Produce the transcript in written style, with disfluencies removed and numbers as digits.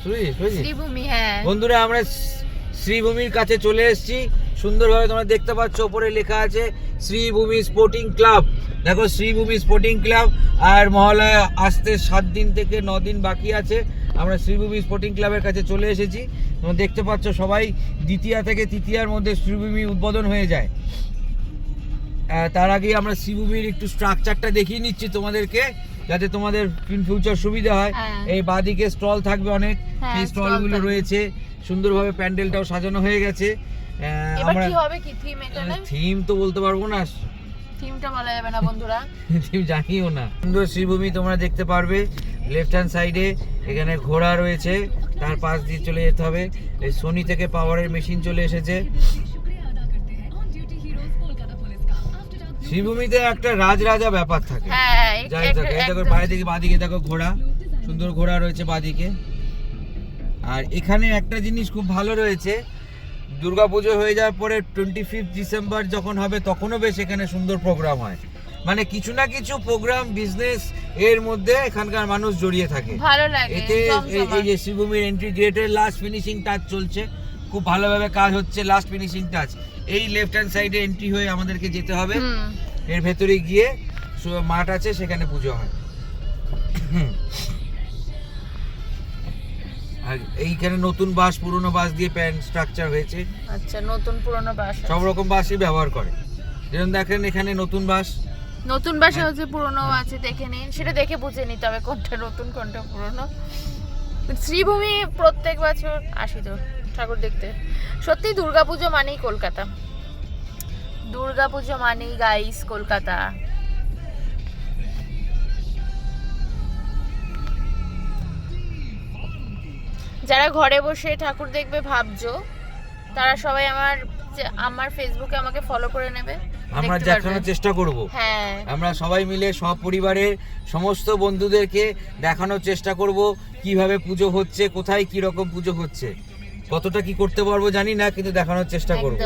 শ্রীভূমি। হ্যাঁ বন্ধুরা, আমরা শ্রীভূমির কাছে চলে এসেছি। সুন্দরভাবে তোমরা দেখতে পাচ্ছ, ওপরে লেখা আছে শ্রীভূমি স্পোর্টিং ক্লাব। দেখো, শ্রীভূমি স্পোর্টিং ক্লাব। আর মহালয়া আসতে 7 দিন থেকে 9 দিন বাকি আছে। আমরা শ্রীভূমি স্পোর্টিং ক্লাবের কাছে চলে এসেছি। তোমরা দেখতে পাচ্ছ, সবাই দ্বিতীয়া থেকে তৃতীয়ার মধ্যে শ্রীভূমি উদ্বোধন হয়ে যায়। তার আগে আমরা শ্রীভূমির একটু স্ট্রাকচারটা দেখিয়ে নিচ্ছি তোমাদেরকে, যাতে তোমাদের ইন ফিউচার সুবিধা হয়। এই বাদিকে স্টল থাকবে অনেক, সেই স্টলগুলো রয়েছে। সুন্দরভাবে প্যান্ডেলটাও সাজানো হয়ে গেছে। আমরা কি হবে, কি থিম এখানে? থিম তো বলতে পারবো না, থিমটা বলা যাবে না বন্ধুরা, থিম জানিও না। সুন্দর শ্রীভূমি তোমরা দেখতে পারবে। লেফট হ্যান্ড সাইডে এখানে ঘোড়া রয়েছে, তার পাশ দিয়ে চলে যেতে হবে। এই সোনি থেকে পাওয়ারের মেশিন চলে এসেছে। শ্রীভূমিতে একটা রাজরাজা ব্যাপার থাকে। যাই থাকে, এই দেখো বাদিকে দেখো ঘোড়া, সুন্দর ঘোড়া রয়েছে বাদিকে। আর এখানে একটা জিনিস খুব ভালো রয়েছে, দুর্গাপুজো হয়ে যাওয়ার পরে 25 ডিসেম্বর যখন হবে, তখনও বেশ এখানে সুন্দর প্রোগ্রাম হয়। মানে কিছু না কিছু প্রোগ্রাম, বিজনেস এর মধ্যে এখানকার মানুষ জড়িয়ে থাকে, ভালো লাগে। এতে এই যে শ্রীভূমির এন্ট্রি গেটের লাস্ট ফিনিশিং টাচ চলছে, খুব ভালোভাবে কাজ হচ্ছে। লাস্ট ফিনিশিং টাচ এই লেফট হ্যান্ড সাইডে এন্ট্রি হয়ে আমাদেরকে যেতে হবে। এর ভেতরে গিয়ে মাঠ আছে, সেখানে পুজো হয়। আর এইখানে নতুন বাস, পুরনো বাস দিয়ে প্যান স্ট্রাকচার হয়েছে। আচ্ছা, নতুন পুরনো বাস, সব রকম বাসই ব্যবহার করে। যেমন দেখেন এখানে নতুন বাসে হচ্ছে, পুরনো আছে, দেখে নিন। সেটা দেখে বুঝে নিতে হবে কোনটা নতুন কোনটা পুরনো। শ্রীভূমি প্রত্যেক বছর আসি তো ঠাকুর দেখতে। সত্যি দুর্গাপুজো মানেই কলকাতা, দুর্গাপুজো মানেই গাইস কলকাতা। যারা ঘরে বসে ঠাকুর দেখবে ভাবছো, তারা সবাই আমার ফেসবুকে আমাকে ফলো করে নেবে। আমরা দেখানোর চেষ্টা করব। হ্যাঁ, আমরা সবাই মিলে সব পরিবারের সমস্ত বন্ধুদেরকে দেখানোর চেষ্টা করব কিভাবে পুজো হচ্ছে, কোথায় কি রকম পুজো হচ্ছে। কতটা কি করতে পারবো জানি না, কিন্তু দেখানোর চেষ্টা করব।